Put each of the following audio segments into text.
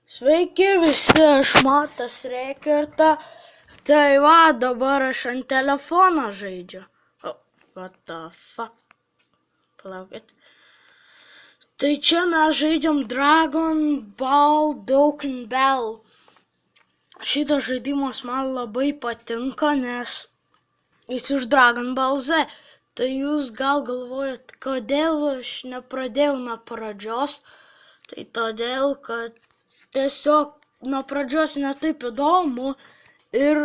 Sveiki visi, aš Matas Rekerta. Tai va, dabar aš ant telefono žaidžiu. Oh, what the fuck? Palaukit. Tai čia mes žaidžiam Dragon Ball Dokkan Bell. Šitas žaidimas man labai patinka, nes jis iš Dragon Ball Z. Tai jūs gal galvojat, kodėl aš nepradėjau nuo pradžios. Tai todėl, kad tiesiog nuo pradžios netaip įdomu ir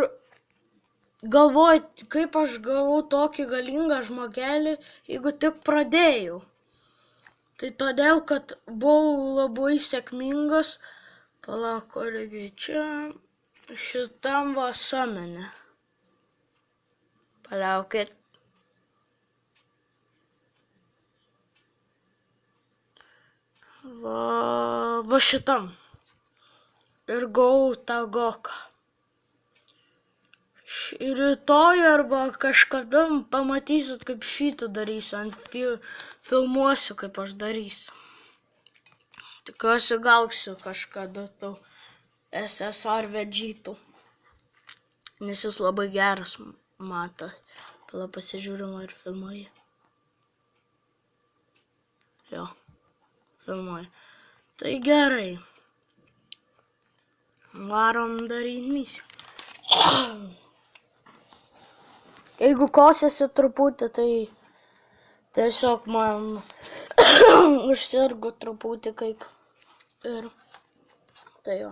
galvojat, kaip aš gavau tokį galingą žmogelį, jeigu tik pradėjau. Tai todėl, kad buvau labai sėkmingas, palauk, irgi čia, šitam va samene. Palaukit. Va šitam. Ir gavau tą Goką. Rytoj arba kažkada pamatysit, kaip šitą darysiu, ant filmuosiu, kaip aš darysiu. Tikiuosi gausiu kažkada tau SSR vedžytų. Nes jis labai geras, matas. Pala pasižiūrim, ar filmuoja. Jo, filmuoja. Tai gerai. Varom daryti misiją. Jeigu kosėsi truputį, tai tiesiog man užsirgo truputį kaip ir tai jo.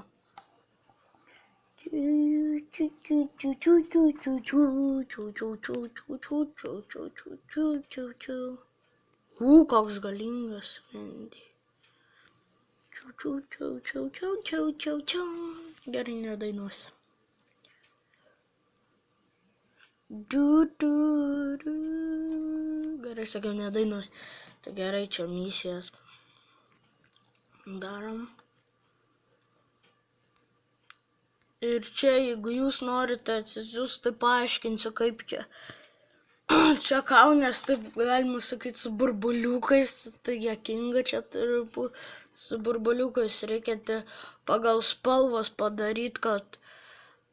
Koks galingas Mendy. Gerai nedainuosiu. Gerai sakiau nedainuosiu. Tai gerai, čia misijas darom. Ir čia, jeigu jūs norite atsisiųsti, paaiškinsiu, kaip čia. Čia kaunės, taip galima sakyti, su burbuliukais, tai juokinga čia turi būti. Su burbuliukais reikia pagal spalvas padaryti, kad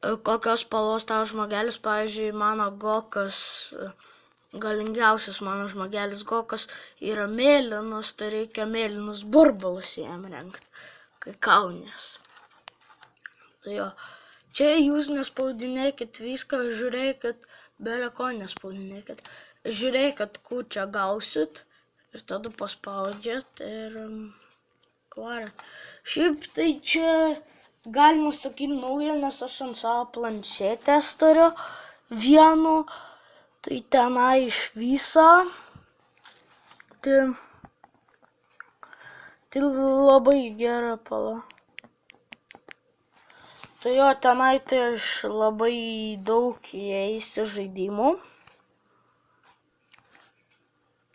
kokios spalvos tavo žmogelis, pavyzdžiui, mano Gokas, galingiausias mano žmogelis Gokas yra mėlynas, tai reikia mėlynus burbulus jam rengti, kai kaunės. Tai jo, čia jūs nespaudinėkit viską, žiūrėkit, beleko nespaudinėkit. Žiūrėkit, kur čia gausit ir tada paspaudžiat ir varat. Šiaip tai čia galima sakyti nauja, nes aš ant savo planšetės turiu vienu, tai tenai iš viso. Tai labai gera pala. Tai jo, tenai tai aš labai daug įeisiu žaidimų.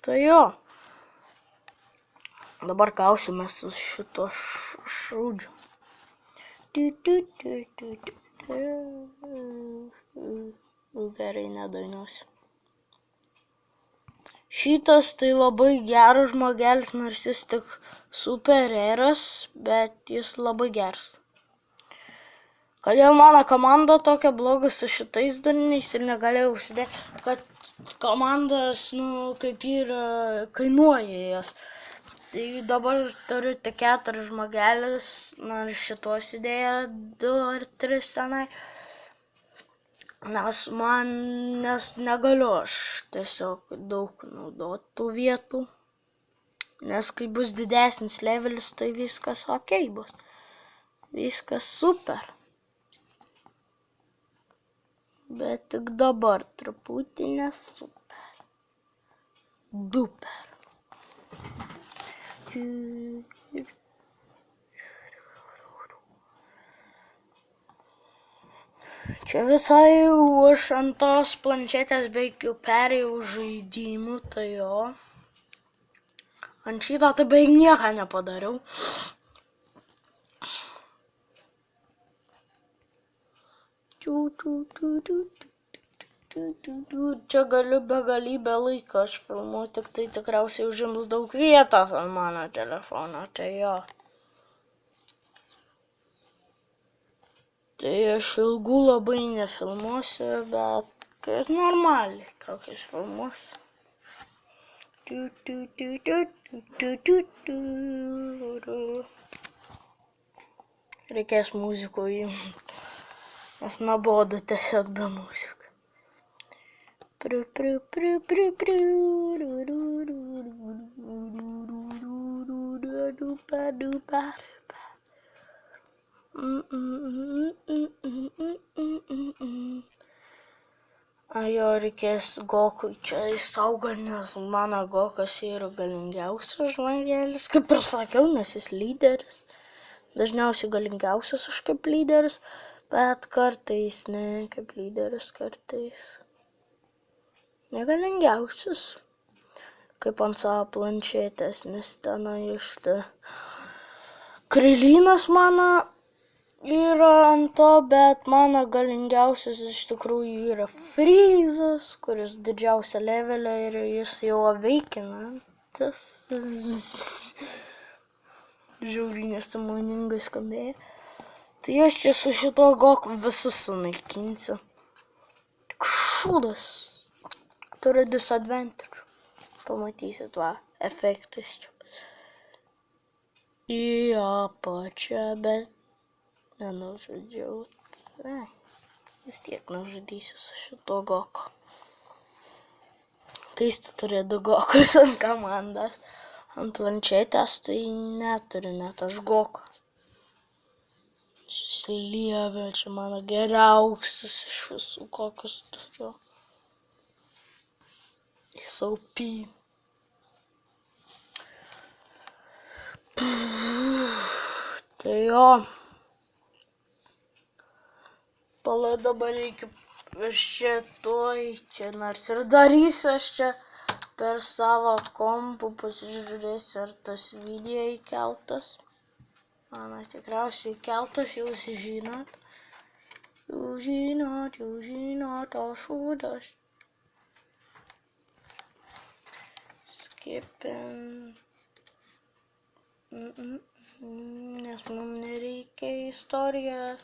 Tai jo. Dabar kausime su šito šūdžiu. Gerai nedainuosiu. Šitas tai labai geras žmogelis, nors jis tik supereras, bet jis labai geras. Kodėl mano komanda tokia bloga su šitais durniais ir negalėjau užsidėti, kad komandas, kaip yra, kainuoja jas. Tai dabar turiu tik 4 žmogelis, nors šitos įdėjo 2 ar 3 tenai. Nes negaliu aš tiesiog daug naudoti tų vietų. Nes kai bus didesnis levelis, tai viskas ok bus. Viskas super. Bet tik dabar truputį nesuper. Duper. Čia visai aš ant tos planšetės beveik jau perėjau žaidimų, tai jo. Ant šito tai beveik nieką nepadariau. Čia galiu begalybę laiką aš filmuoti, tik tai tikriausiai užims daug vietos ant mano telefono, tai jo. Tai aš ilgų labai nefilmuosiu, bet normaliai tokius filmuosiu. Reikės muzikų įjungti, nes nuobodu tiesiog be muzikų. Jo reikės Gokui čia įsaugoti, nes mano Gokas yra galingiausias žmogelis, kaip ir sakiau, nes jis lyderis. Dažniausiai galingiausias aš kaip lyderis, bet kartais ne kaip lyderis, kartais negalingiausias. Kaip ant savo planšetės, nes tenai iš Krylynas mano yra ant to, bet mano galingiausias iš tikrųjų yra Freezas, kuris didžiausia levelio ir jis jau aveikinantis. Žiauriai nesąmoningai skambėjo. Tai aš čia su šito Goku visus sunaikinsiu. Tik šūdas. Turi disadvantage. Pamatysit, va, efektus čia. Į apačią, bet nenužudžiau. Vis tiek nužudysiu su šito Goku. Keista turėti du Gokus ant komandos. Ant planšetės tai neturiu net aš Goku. Susilievė, čia mano geriausias iš visų kokius turiu. Jis OP. Tai jo. Pala dabar reikia aš čia tuoj, čia nors ir darysiu aš čia per savo kompų, pasižiūrėsiu, ar tas video įkeltas. Mano tikriausiai įkeltas, jūs žinot. Jūs žinot, o šūdas. Skipin. Nes mums nereikia istorijas.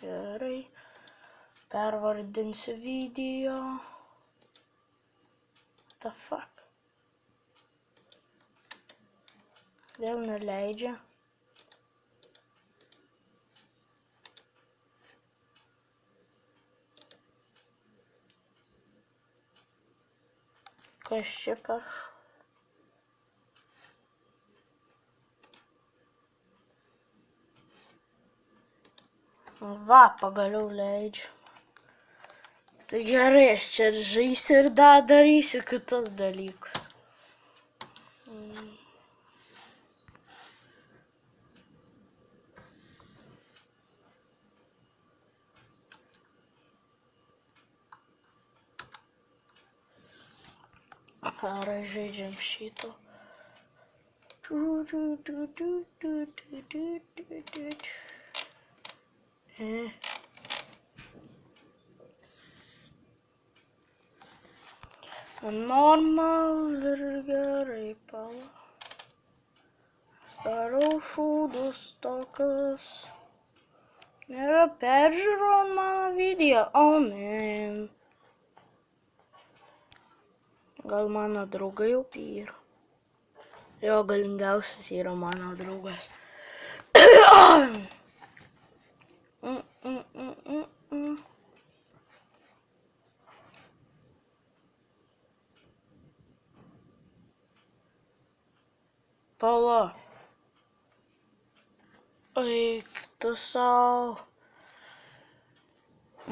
Gerai. Pervardinsiu video. What the fuck? Vėl neleidžia. Kas čia per? Va, pagaliau leidžiu. Tai gerai, aš čia žaisiu ir darysiu kitus dalykus. Ar žaidžiam šito. Normal ir gerai, pala. Darau šūdus tokius. Nėra peržiūrų ant mano video. Oh man. Gal mano draugai jau yra. Jo galingiausias yra mano draugas. Pala. Eik tu sau.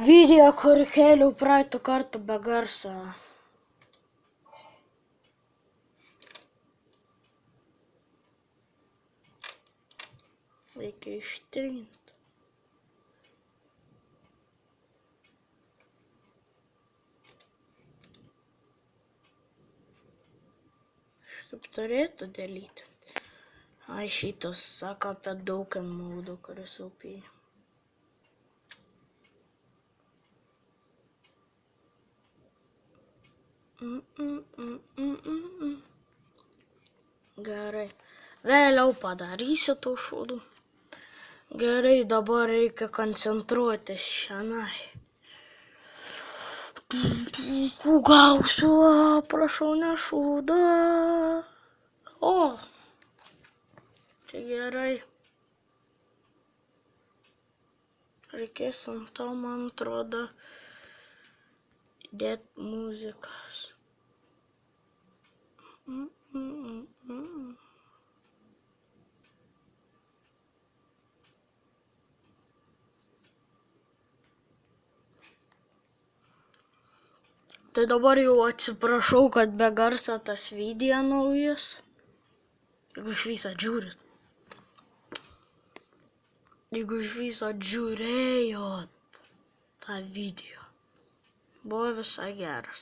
Video, kurį kėliau praeitą kartą be garso. Reikia ištrinti. Kaip turėtų dėlyti. Ai, šitas sako apie Daukan modą, kuris OP. Gerai. Vėliau padarysiu tų šūdų. Gerai, dabar reikia koncentruotis šiandien. Gausiu, prašau, nešūdą. O, tai gerai. Reikės ant to, man atrodo, įdėti muzikas. Tai dabar jau atsiprašau, kad be garso tas video naujas. Jeigu iš viso žiūrit. Jeigu iš viso žiūrėjot tą video. Buvo visai geras.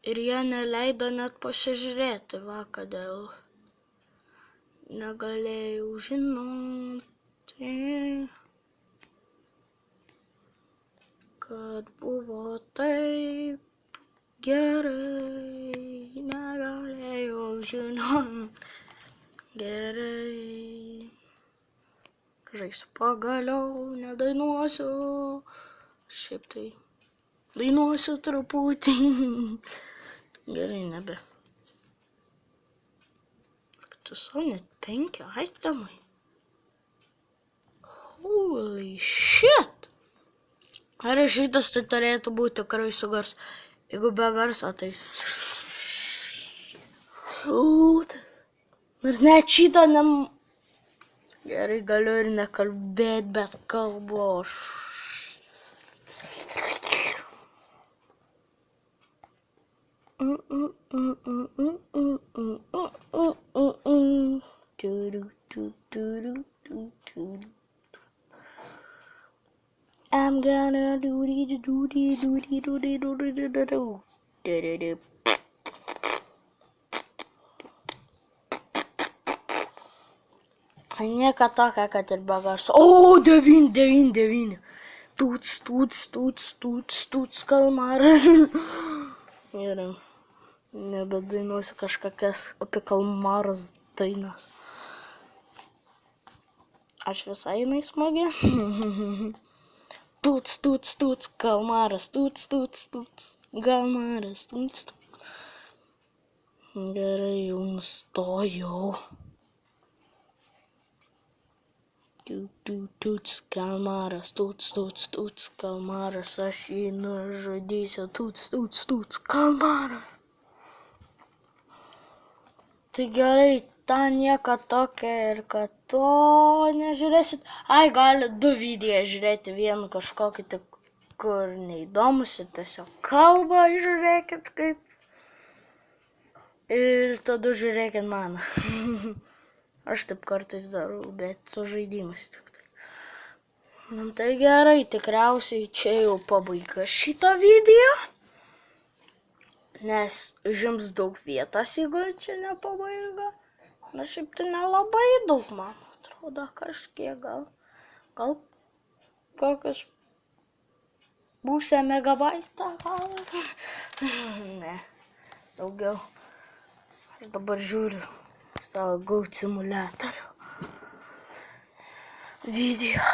Ir jie neleido net pasižiūrėti, va, kodėl negalėjau žinoti, kad buvo taip gerai, negalėjau žinoti gerai. Žaisiu pagaliau, nedainuosiu, šiaip tai dainuosiu truputį. Gerai, nebe. Tiesiog net 5 aitemai. Holy shit! Ar šitas tai turėtų būti tikrai su garsu? Jeigu be garso, tai... Nors net šitą Gerai, galiu ir nekalbėti, bet kalbu aš. I'm gonna do. Nieko tokio, kad ir be garso. O, 9. Tūts, kalmaras. Gerai. Nebedainuosiu kažkokias apie kalmarus dainas. Aš visai jinai smagi. Tūts, kalmaras, tūts, kalmaras, tūts. Gerai, jau nustojau. Tūts, kalmaras, tūts, kalmaras, aš jį nužudysiu, tūts, kalmaras. Tai gerai, ten nieko tokio ir kad to nežiūrėsit. Ai, gali 2 video žiūrėti, vieną kažkokį tik, kur neįdomus ir tiesiog kalbą žiūrėkit kaip. Ir tada žiūrėkit mano. Aš taip kartais darau, bet su žaidimas tik tai. Tai gerai, tikriausiai čia jau pabaiga šito video. Nes užims daug vietos, jeigu čia ne pabaiga. Na šiaip tai nelabai daug, man atrodo, kažkiek gal kokius pusę megabaitą gal. Ne, daugiau. Aš dabar žiūriu savo Goat simuliatorių video.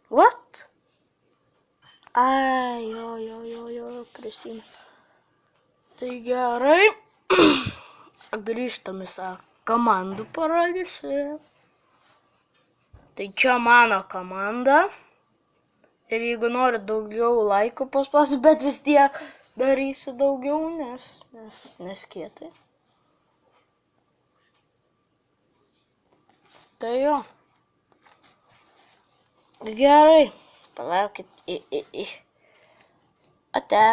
What? Ai, jo, prisimenu. Tai gerai. Grįžtam į savo komandų parodysiu. Tai čia mano komanda. Ir jeigu nori daugiau laikų paspausti, bet vis tiek darysiu daugiau, nes kietai. Tai jo. Gerai. Palaukit. Ate.